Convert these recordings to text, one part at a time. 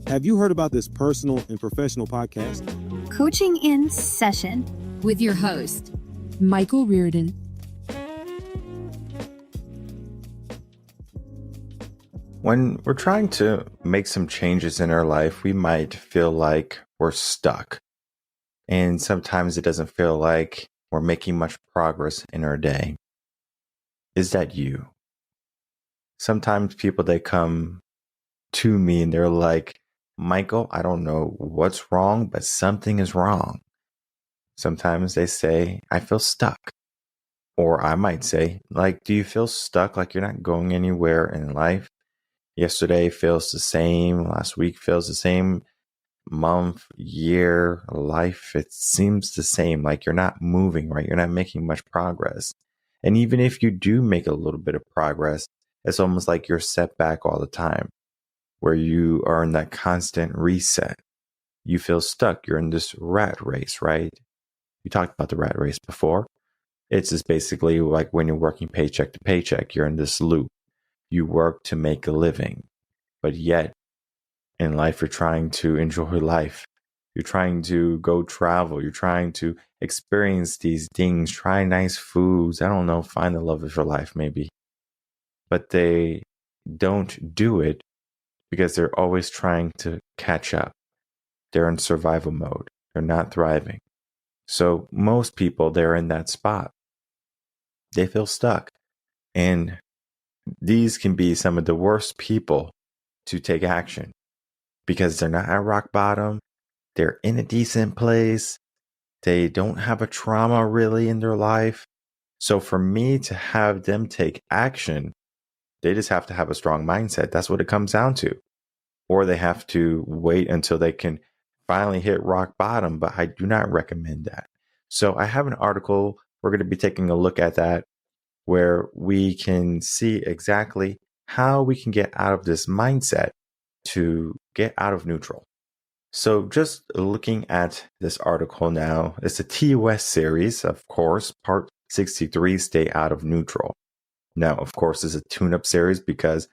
Have you heard about this personal and professional podcast? Coaching in Session with your host, Michael Rearden. When we're trying to make some changes in our life, we might feel like we're stuck. And sometimes it doesn't feel like we're making much progress in our day. Is that you? Sometimes people, they come to me and they're like, Michael, I don't know what's wrong, but something is wrong. Sometimes they say, I feel stuck. Or I might say, like, do you feel stuck, like you're not going anywhere in life? Yesterday feels the same. Last week feels the same. Month, year, life, it seems the same. Like you're not moving, right? You're not making much progress. And even if you do make a little bit of progress, it's almost like you're set back all the time, where you are in that constant reset. You feel stuck. You're in this rat race, right? We talked about the rat race before. It's just basically like when you're working paycheck to paycheck, you're in this loop. You work to make a living, but yet in life, you're trying to enjoy life. You're trying to go travel. You're trying to experience these things, try nice foods. I don't know, find the love of your life maybe. But they don't do it because they're always trying to catch up. They're in survival mode. They're not thriving. So most people, they're in that spot. They feel stuck. And these can be some of the worst people to take action because they're not at rock bottom. They're in a decent place. They don't have a trauma really in their life. So for me to have them take action, they just have to have a strong mindset. That's what it comes down to. Or they have to wait until they can finally hit rock bottom, but I do not recommend that. So I have an article. We're going to be taking a look at that, where we can see exactly how we can get out of this mindset to get out of neutral. So just looking at this article now, it's a TOS series, of course, part 63, Stay Out of Neutral. Now, of course, it's a tune-up series because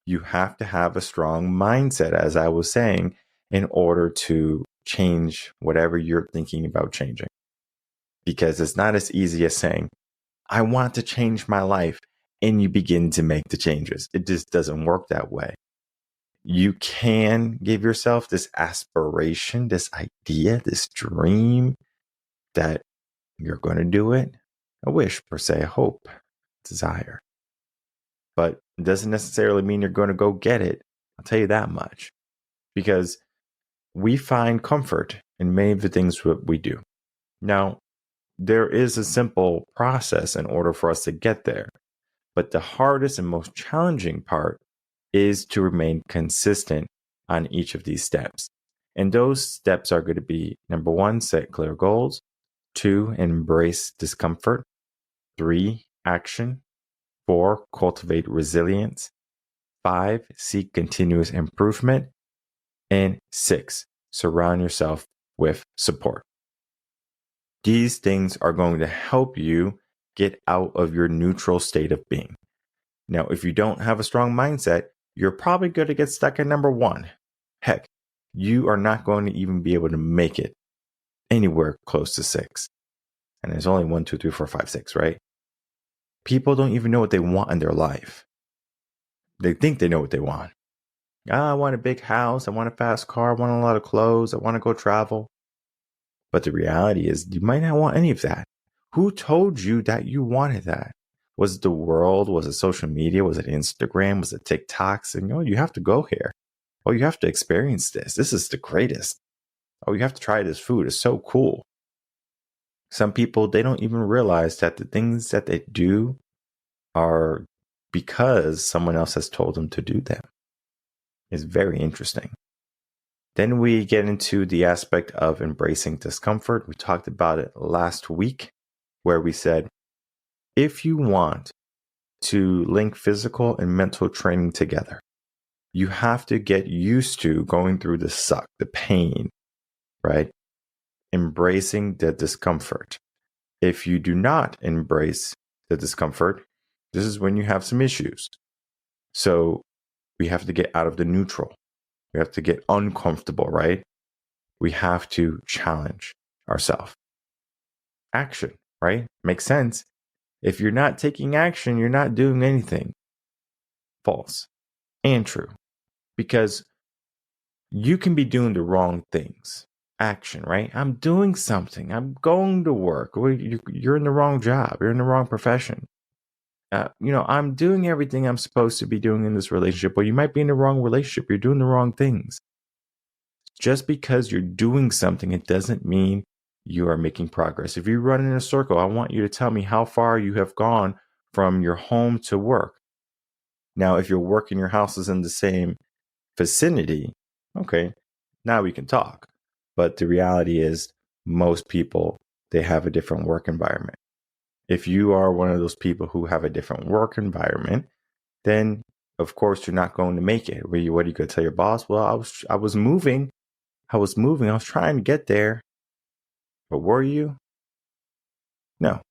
you have to have a strong mindset, as I was saying, in order to change whatever you're thinking about changing. Because it's not as easy as saying, I want to change my life, and you begin to make the changes. It just doesn't work that way. You can give yourself this aspiration, this idea, this dream that you're going to do it. A wish, per se, a hope, desire. But it doesn't necessarily mean you're going to go get it. I'll tell you that much. Because we find comfort in many of the things that we do. Now, there is a simple process in order for us to get there. But the hardest and most challenging part is to remain consistent on each of these steps. And those steps are going to be, number 1, set clear goals. 2, embrace discomfort. 3, action. 4, cultivate resilience. 5, seek continuous improvement. And 6, surround yourself with support. These things are going to help you get out of your neutral state of being. Now, if you don't have a strong mindset, you're probably going to get stuck at number 1. Heck, you are not going to even be able to make it anywhere close to 6. And there's only 1, 2, 3, 4, 5, 6, right? People don't even know what they want in their life. They think they know what they want. I want a big house. I want a fast car. I want a lot of clothes. I want to go travel. But the reality is you might not want any of that. Who told you that you wanted that? Was it the world? Was it social media? Was it Instagram? Was it TikTok? And you have to go here. Oh, you have to experience this. This is the greatest. Oh, you have to try this food. It's so cool. Some people, they don't even realize that the things that they do are because someone else has told them to do them. It's very interesting. Then we get into the aspect of embracing discomfort. We talked about it last week, where we said, if you want to link physical and mental training together, you have to get used to going through the suck, the pain, right? Embracing the discomfort. If you do not embrace the discomfort, this is when you have some issues. So we have to get out of the neutral. We have to get uncomfortable, right? We have to challenge ourselves. Action, right? Makes sense. If you're not taking action, you're not doing anything. False and true. Because you can be doing the wrong things. Action, right? I'm doing something. I'm going to work. You're in the wrong job. You're in the wrong profession. I'm doing everything I'm supposed to be doing in this relationship, or you might be in the wrong relationship. You're doing the wrong things. Just because you're doing something, it doesn't mean you are making progress. If you run in a circle, I want you to tell me how far you have gone from your home to work. Now, if your work and your house is in the same vicinity, okay, now we can talk. But the reality is, most people, they have a different work environment. If you are one of those people who have a different work environment, then of course you're not going to make it. What are you going to tell your boss? Well, I was moving. I was trying to get there. But were you? No.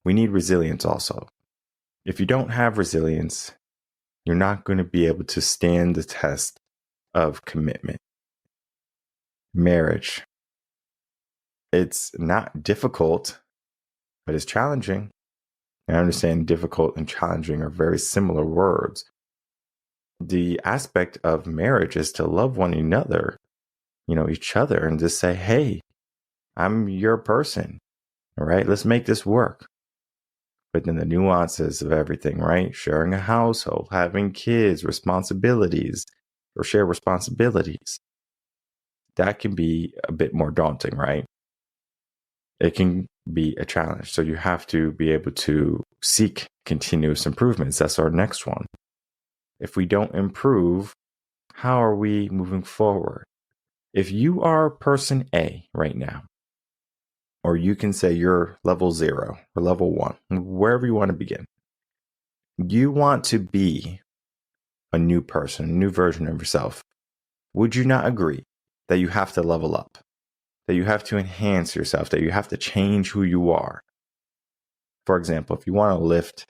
We need resilience also. If you don't have resilience, you're not going to be able to stand the test of commitment. Marriage. It's not difficult, but it's challenging. I understand difficult and challenging are very similar words. The aspect of marriage is to love one another, each other, and just say, hey, I'm your person. All right, let's make this work. But then the nuances of everything, right? Sharing a household, having kids, responsibilities, or share responsibilities. That can be a bit more daunting, right? It can be a challenge. So you have to be able to seek continuous improvements. That's our next one. If we don't improve, how are we moving forward? If you are person A right now, or you can say you're level 0 or level 1, wherever you want to begin, you want to be a new person, a new version of yourself. Would you not agree that you have to level up, that you have to enhance yourself, that you have to change who you are? For example, if you want to lift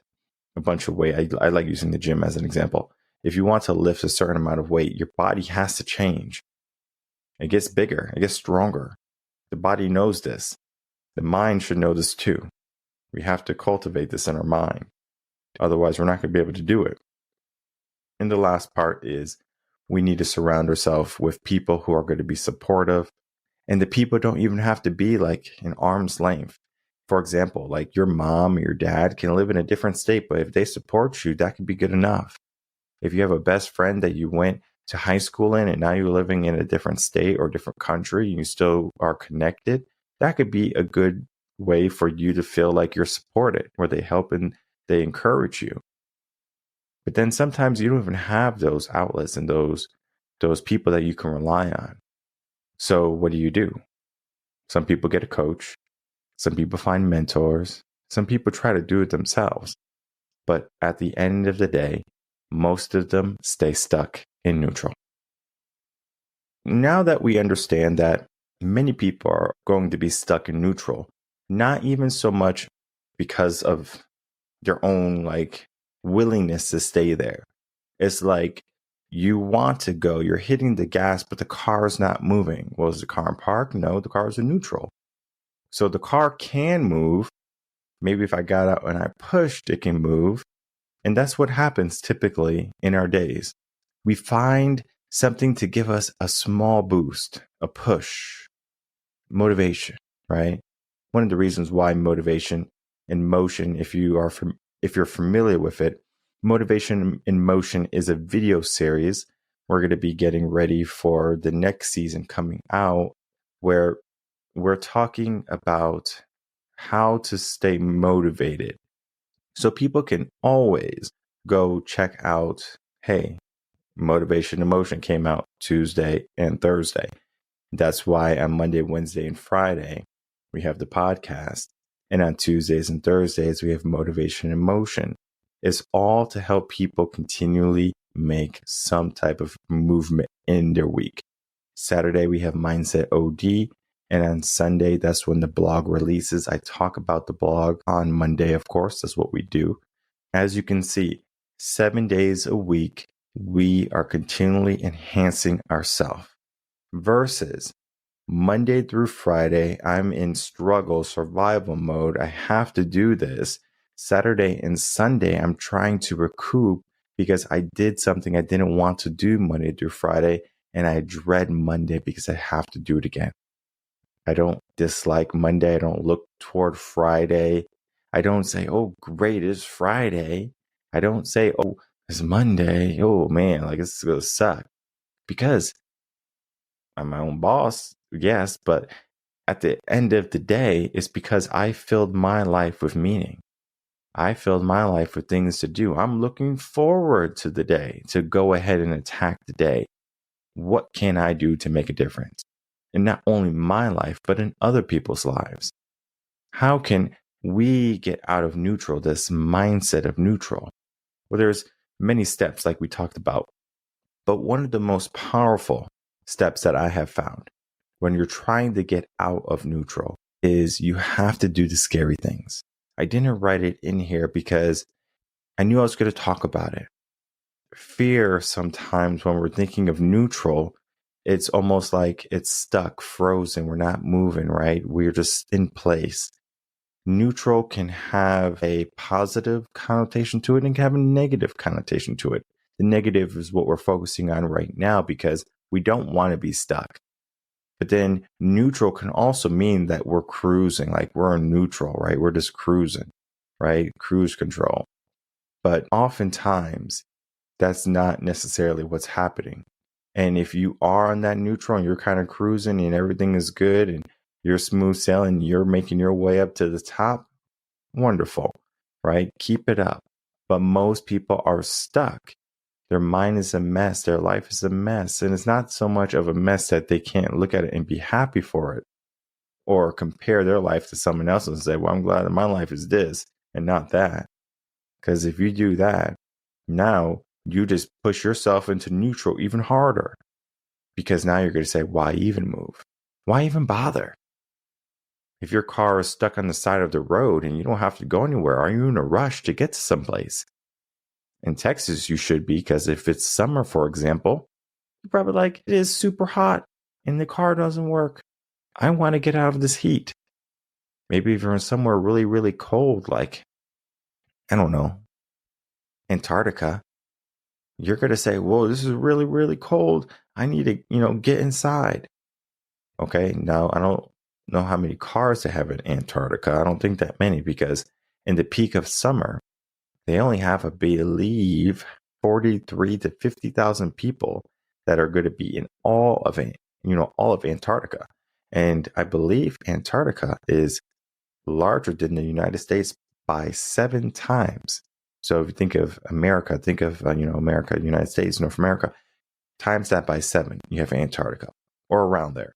a bunch of weight, I like using the gym as an example. If you want to lift a certain amount of weight, your body has to change. It gets bigger, it gets stronger. The body knows this. The mind should know this too. We have to cultivate this in our mind. Otherwise, we're not going to be able to do it. And the last part is we need to surround ourselves with people who are going to be supportive. And the people don't even have to be like an arm's length. For example, like your mom or your dad can live in a different state, but if they support you, that could be good enough. If you have a best friend that you went to high school in and now you're living in a different state or different country and you still are connected, that could be a good way for you to feel like you're supported, where they help and they encourage you. But then sometimes you don't even have those outlets and those people that you can rely on. So what do? Some people get a coach. Some people find mentors. Some people try to do it themselves. But at the end of the day, most of them stay stuck in neutral. Now that we understand that many people are going to be stuck in neutral, not even so much because of their own willingness to stay there. It's like you want to go, you're hitting the gas, but the car is not moving. Well, is the car in park? No, the car is in neutral. So the car can move. Maybe if I got out and I pushed, it can move. And that's what happens typically in our days. We find something to give us a small boost, a push, motivation, right? One of the reasons why motivation in motion, if you're familiar with it, Motivation in Motion is a video series. We're going to be getting ready for the next season coming out, where we're talking about how to stay motivated. So people can always go check out, hey, Motivation in Motion came out Tuesday and Thursday. That's why on Monday, Wednesday, and Friday, we have the podcast. And on Tuesdays and Thursdays, we have Motivation in Motion. It's all to help people continually make some type of movement in their week. Saturday, we have Mindset OD. And on Sunday, that's when the blog releases. I talk about the blog on Monday, of course. That's what we do. As you can see, 7 days a week, we are continually enhancing ourselves versus Monday through Friday, I'm in struggle, survival mode. I have to do this. Saturday and Sunday, I'm trying to recoup because I did something I didn't want to do Monday through Friday, and I dread Monday because I have to do it again. I don't dislike Monday. I don't look toward Friday. I don't say, oh, great, it's Friday. I don't say, oh, it's Monday. Oh, man, like it's going to suck. Because I'm my own boss, yes, but at the end of the day, it's because I filled my life with meaning. I filled my life with things to do. I'm looking forward to the day to go ahead and attack the day. What can I do to make a difference? In not only my life, but in other people's lives. How can we get out of neutral, this mindset of neutral? Well, there's many steps like we talked about, but one of the most powerful steps that I have found when you're trying to get out of neutral is you have to do the scary things. I didn't write it in here because I knew I was going to talk about it. Fear, sometimes when we're thinking of neutral, it's almost like it's stuck, frozen. We're not moving, right? We're just in place. Neutral can have a positive connotation to it and can have a negative connotation to it. The negative is what we're focusing on right now because we don't want to be stuck. But then neutral can also mean that we're cruising, like we're in neutral, right? We're just cruising, right? Cruise control. But oftentimes, that's not necessarily what's happening. And if you are on that neutral and you're kind of cruising and everything is good and you're smooth sailing, you're making your way up to the top, wonderful, right? Keep it up. But most people are stuck. Their mind is a mess. Their life is a mess. And it's not so much of a mess that they can't look at it and be happy for it or compare their life to someone else and say, well, I'm glad that my life is this and not that. Because if you do that, now you just push yourself into neutral even harder. Because now you're going to say, why even move? Why even bother? If your car is stuck on the side of the road and you don't have to go anywhere, are you in a rush to get to someplace? In Texas, you should be, because if it's summer, for example, you're probably like, it is super hot and the car doesn't work. I want to get out of this heat. Maybe if you're in somewhere really, really cold, like, I don't know, Antarctica, you're going to say, whoa, this is really, really cold. I need to, get inside. Okay, now I don't know how many cars they have in Antarctica. I don't think that many because in the peak of summer, they only have, I believe, 43 to 50,000 people that are going to be in all of it, all of Antarctica. And I believe Antarctica is larger than the United States by 7 times. So if you think of America, think of, America, United States, North America, times that by 7, you have Antarctica or around there.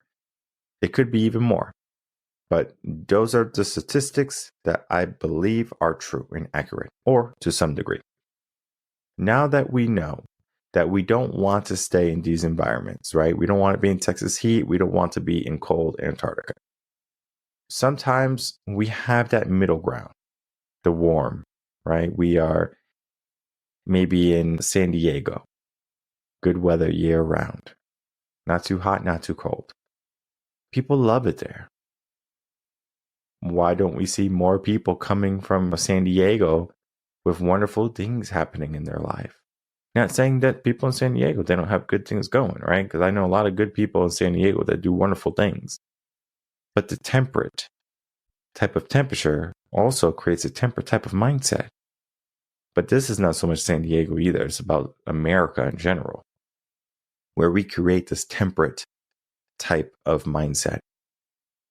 It could be even more. But those are the statistics that I believe are true and accurate, or to some degree. Now that we know that we don't want to stay in these environments, right? We don't want to be in Texas heat. We don't want to be in cold Antarctica. Sometimes we have that middle ground, the warm, right? We are maybe in San Diego, good weather year round, not too hot, not too cold. People love it there. Why don't we see more people coming from San Diego with wonderful things happening in their life? Not saying that people in San Diego, they don't have good things going, right? Because I know a lot of good people in San Diego that do wonderful things. But the temperate type of temperature also creates a temperate type of mindset. But this is not so much San Diego either. It's about America in general, where we create this temperate type of mindset,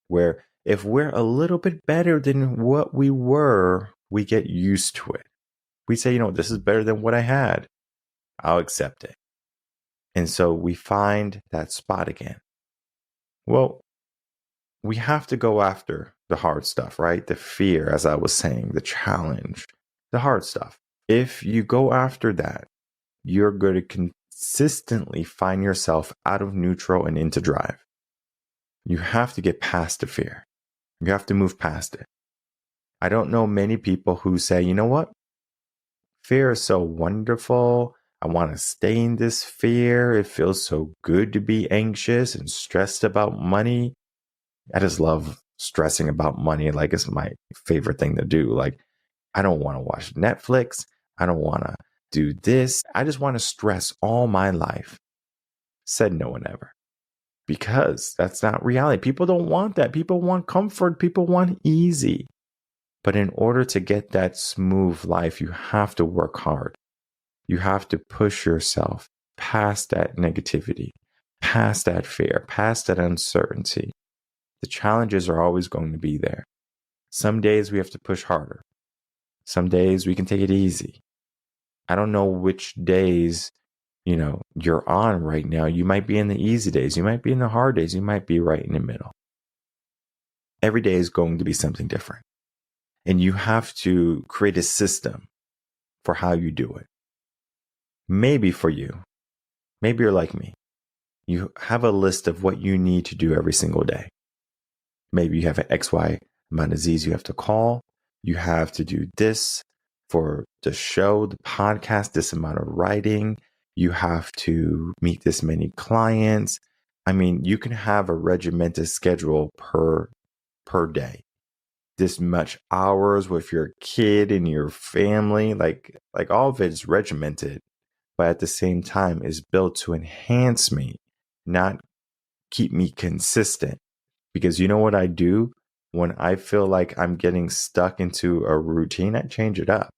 where if we're a little bit better than what we were, we get used to it. We say, this is better than what I had. I'll accept it. And so we find that spot again. Well, we have to go after the hard stuff, right? The fear, as I was saying, the challenge, the hard stuff. If you go after that, you're going to consistently find yourself out of neutral and into drive. You have to get past the fear. You have to move past it. I don't know many people who say, you know what? Fear is so wonderful. I want to stay in this fear. It feels so good to be anxious and stressed about money. I just love stressing about money. Like, it's my favorite thing to do. Like, I don't want to watch Netflix. I don't want to do this. I just want to stress all my life. Said no one ever. Because that's not reality. People don't want that. People want comfort. People want easy. But in order to get that smooth life, you have to work hard. You have to push yourself past that negativity, past that fear, past that uncertainty. The challenges are always going to be there. Some days we have to push harder. Some days we can take it easy. I don't know which days, you're on right now. You might be in the easy days. You might be in the hard days. You might be right in the middle. Every day is going to be something different. And you have to create a system for how you do it. Maybe for you, maybe you're like me. You have a list of what you need to do every single day. Maybe you have an XY amount of Z's you have to call. You have to do this for the show, the podcast, this amount of writing. You have to meet this many clients. I mean, you can have a regimented schedule per day. This much hours with your kid and your family, like all of it is regimented, but at the same time is built to enhance me, not keep me consistent. Because you know what I do? When I feel like I'm getting stuck into a routine, I change it up.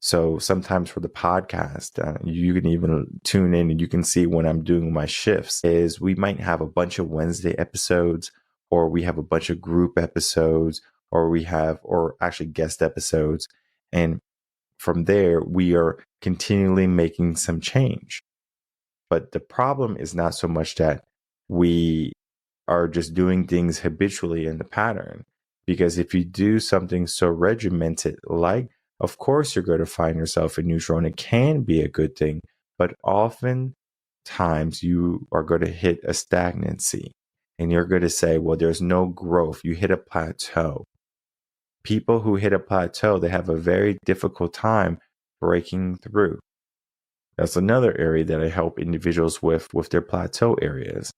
So sometimes for the podcast, you can even tune in and you can see when I'm doing my shifts is we might have a bunch of Wednesday episodes, or we have a bunch of group episodes, or actually guest episodes. And from there, we are continually making some change. But the problem is not so much that we are just doing things habitually in the pattern. Because if you do something so regimented, like, of course, you're going to find yourself in neutral, and it can be a good thing. But oftentimes you are going to hit a stagnancy and you're going to say, well, there's no growth. You hit a plateau. People who hit a plateau, they have a very difficult time breaking through. That's another area that I help individuals with their plateau areas.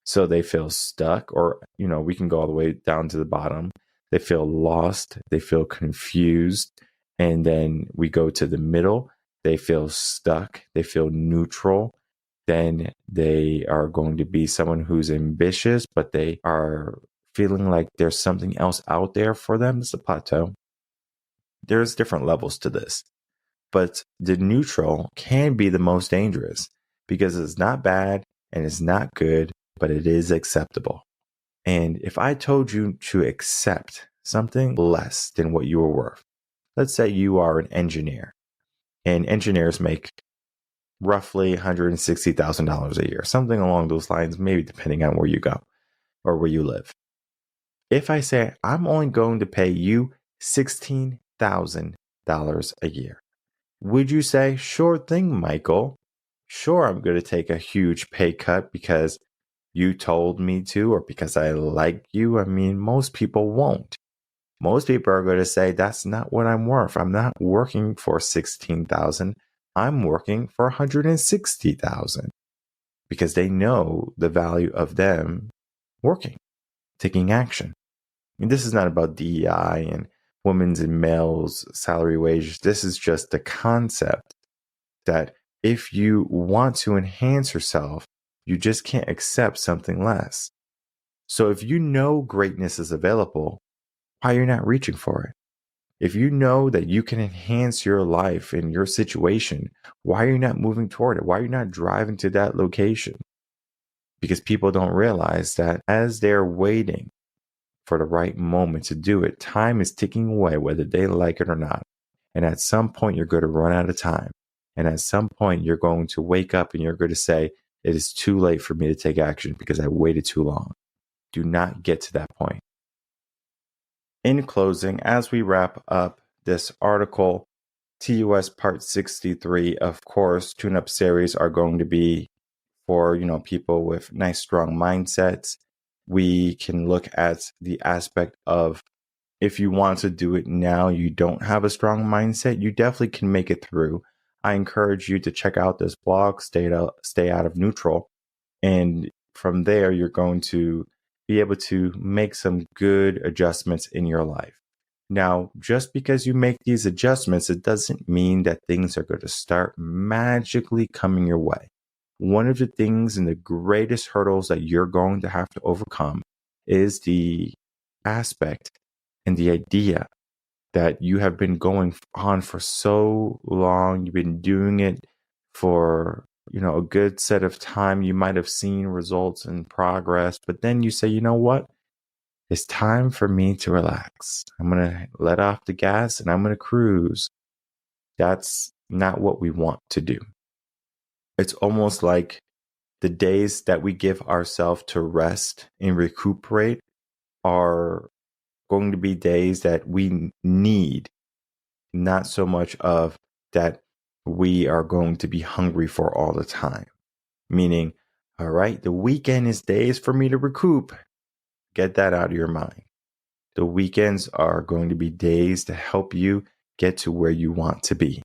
So they feel stuck, or, we can go all the way down to the bottom. They feel lost. They feel confused. And then we go to the middle. They feel stuck. They feel neutral. Then they are going to be someone who's ambitious, but they are feeling like there's something else out there for them. It's a plateau. There's different levels to this. But the neutral can be the most dangerous because it's not bad and it's not good, but it is acceptable. And if I told you to accept something less than what you were worth, let's say you are an engineer, and engineers make roughly $160,000 a year, something along those lines, maybe depending on where you go or where you live. If I say I'm only going to pay you $16,000 a year, would you say, sure thing, Michael? Sure, I'm going to take a huge pay cut because you told me to, or because I like you. I mean, most people won't. Most people are going to say, that's not what I'm worth. I'm not working for 16,000. I'm working for 160,000 because they know the value of them working, taking action. I mean, this is not about DEI and women's and males' salary wages. This is just the concept that if you want to enhance yourself, you just can't accept something less. So if you know greatness is available, why are you not reaching for it? If you know that you can enhance your life and your situation, why are you not moving toward it? Why are you not driving to that location? Because people don't realize that as they're waiting for the right moment to do it, time is ticking away, whether they like it or not. And at some point, you're going to run out of time. And at some point, you're going to wake up and you're going to say, it is too late for me to take action because I waited too long. Do not get to that point. In closing, as we wrap up this article, TUS Part 63, of course, tune-up series are going to be for, people with nice, strong mindsets. We can look at the aspect of if you want to do it now, you don't have a strong mindset, you definitely can make it through. I encourage you to check out this blog, Stay Out of Neutral. And from there, you're going to be able to make some good adjustments in your life. Now, just because you make these adjustments, it doesn't mean that things are going to start magically coming your way. One of the things and the greatest hurdles that you're going to have to overcome is the aspect and the idea that you have been going on for so long. You've been doing it for, a good set of time. You might have seen results and progress, but then you say, you know what? It's time for me to relax. I'm going to let off the gas and I'm going to cruise. That's not what we want to do. It's almost like the days that we give ourselves to rest and recuperate are going to be days that we need, not so much of that we are going to be hungry for all the time. Meaning, all right, the weekend is days for me to recoup. Get that out of your mind. The weekends are going to be days to help you get to where you want to be.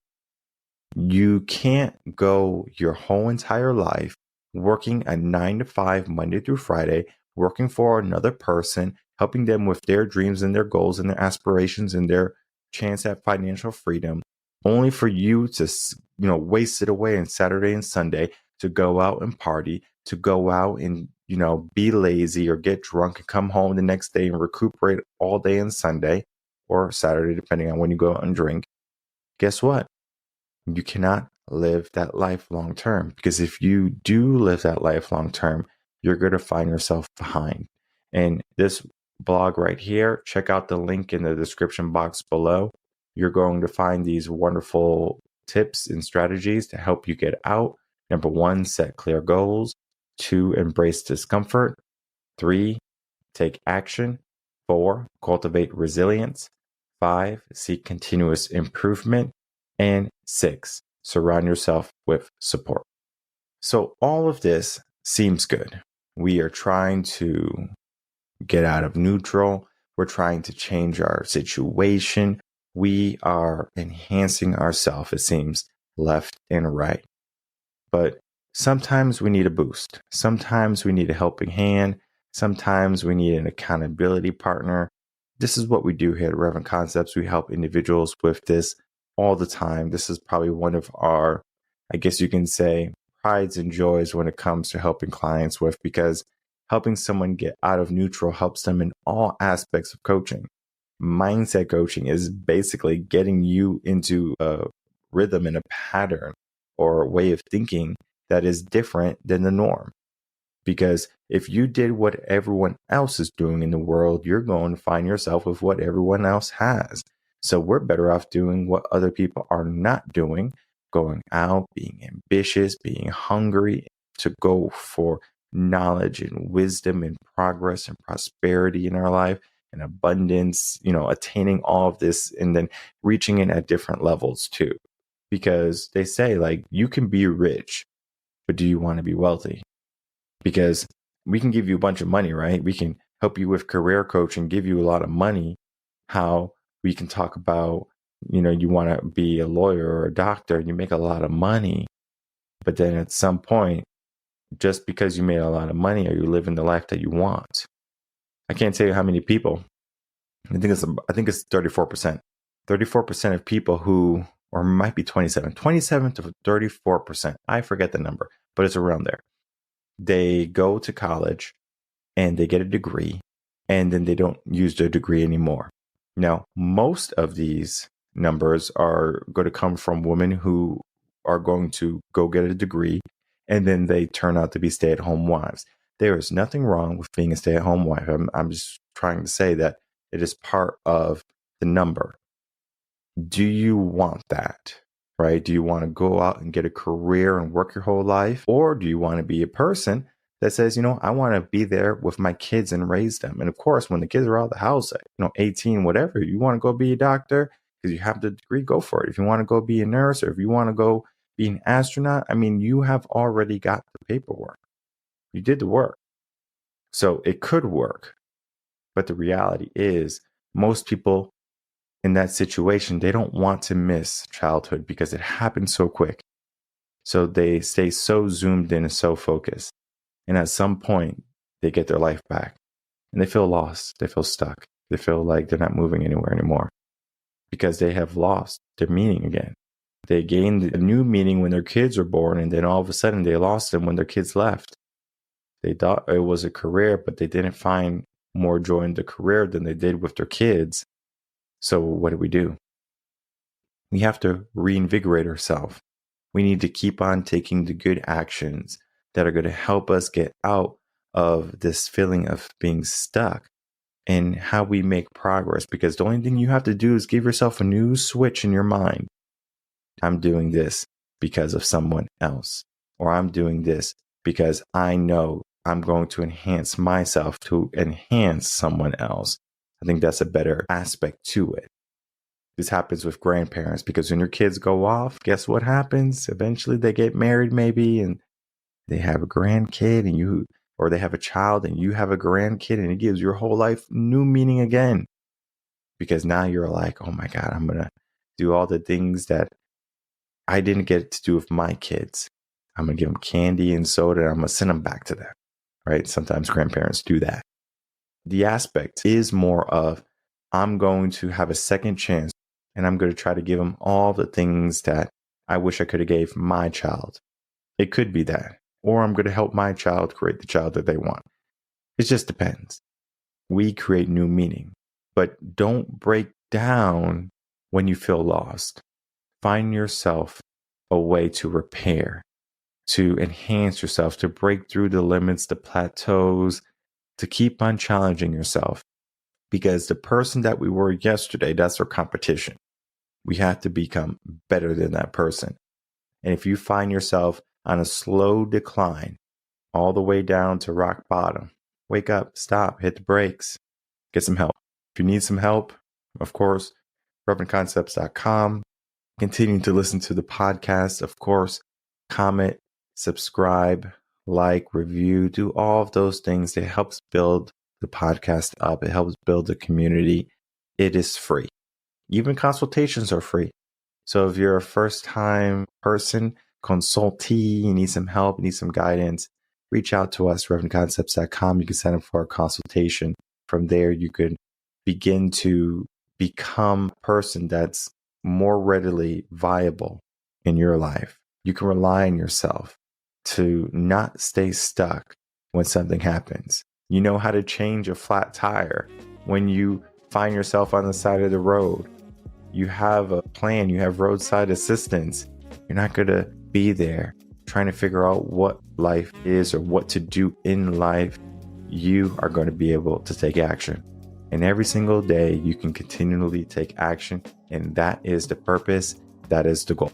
You can't go your whole entire life working a 9 to 5 Monday through Friday, working for another person, helping them with their dreams and their goals and their aspirations and their chance at financial freedom, only for you to, waste it away on Saturday and Sunday to go out and party, to go out and, be lazy or get drunk and come home the next day and recuperate all day on Sunday or Saturday, depending on when you go out and drink. Guess what? You cannot live that life long term, because if you do live that life long term, you're going to find yourself behind. And this blog right here, check out the link in the description box below. You're going to find these wonderful tips and strategies to help you get out. Number 1, set clear goals. 2, embrace discomfort. 3, take action. 4, cultivate resilience. 5, seek continuous improvement. And 6, surround yourself with support. So all of this seems good. We are trying to get out of neutral. We're trying to change our situation. We are enhancing ourselves, it seems, left and right. But sometimes we need a boost. Sometimes we need a helping hand. Sometimes we need an accountability partner. This is what we do here at Reven Concepts. We help individuals with this all the time. This is probably one of our, I guess you can say, prides and joys when it comes to helping clients with, because helping someone get out of neutral helps them in all aspects of coaching. Mindset coaching is basically getting you into a rhythm and a pattern or a way of thinking that is different than the norm. Because if you did what everyone else is doing in the world, you're going to find yourself with what everyone else has. So we're better off doing what other people are not doing, going out, being ambitious, being hungry to go for knowledge and wisdom and progress and prosperity in our life and abundance, attaining all of this and then reaching it at different levels too. Because they say, like, you can be rich, but do you want to be wealthy? Because we can give you a bunch of money, right? We can help you with career coaching, give you a lot of money. How we can talk about, you want to be a lawyer or a doctor, and you make a lot of money. But then at some point, just because you made a lot of money, are you living the life that you want? I can't tell you how many people. I think it's 34%. 34% of people who, or might be 27 to 34%. I forget the number, but it's around there. They go to college and they get a degree, and then they don't use their degree anymore. Now, most of these numbers are going to come from women who are going to go get a degree, and then they turn out to be stay-at-home wives. There is nothing wrong with being a stay-at-home wife. I'm just trying to say that it is part of the number. Do you want that? Right? Do you want to go out and get a career and work your whole life? Or do you want to be a person that says, I want to be there with my kids and raise them? And of course, when the kids are out of the house, 18, whatever, you want to go be a doctor because you have the degree, go for it. If you want to go be a nurse, or if you want to go be an astronaut, you have already got the paperwork. You did the work. So it could work. But the reality is most people in that situation, they don't want to miss childhood because it happens so quick. So they stay so zoomed in and so focused. And at some point, they get their life back and they feel lost. They feel stuck. They feel like they're not moving anywhere anymore because they have lost their meaning again. They gained a new meaning when their kids were born, and then all of a sudden they lost them when their kids left. They thought it was a career, but they didn't find more joy in the career than they did with their kids. So what do? We have to reinvigorate ourselves. We need to keep on taking the good actions that are going to help us get out of this feeling of being stuck and how we make progress. Because the only thing you have to do is give yourself a new switch in your mind. I'm doing this because of someone else, or I'm doing this because I know I'm going to enhance myself to enhance someone else. I think that's a better aspect to it. This happens with grandparents because when your kids go off, guess what happens? Eventually they get married maybe and they have a grandkid or they have a child and you have a grandkid, and it gives your whole life new meaning again. Because now you're like, oh my God, I'm going to do all the things that I didn't get to do with my kids. I'm going to give them candy and soda, and I'm going to send them back to them, right? Sometimes grandparents do that. The aspect is more of, I'm going to have a second chance, and I'm going to try to give them all the things that I wish I could have gave my child. It could be that. Or I'm going to help my child create the child that they want. It just depends. We create new meaning. But don't break down when you feel lost. Find yourself a way to repair, to enhance yourself, to break through the limits, the plateaus, to keep on challenging yourself. Because the person that we were yesterday, that's our competition. We have to become better than that person. And if you find yourself on a slow decline, all the way down to rock bottom, wake up, stop, hit the brakes, get some help. If you need some help, of course, RevenConcepts.com. Continue to listen to the podcast, of course. Comment, subscribe, like, review, do all of those things. It helps build the podcast up. It helps build the community. It is free. Even consultations are free. So if you're a first-time person, consultee, you need some help, you need some guidance, reach out to us, RevenConcepts.com. You can sign up for a consultation. From there, you could begin to become a person that's more readily viable in your life. You can rely on yourself to not stay stuck when something happens. You know how to change a flat tire when you find yourself on the side of the road. You have a plan, you have roadside assistance. You're not going to be there trying to figure out what life is or what to do in life. You are going to be able to take action. And every single day, you can continually take action. And that is the purpose. That is the goal.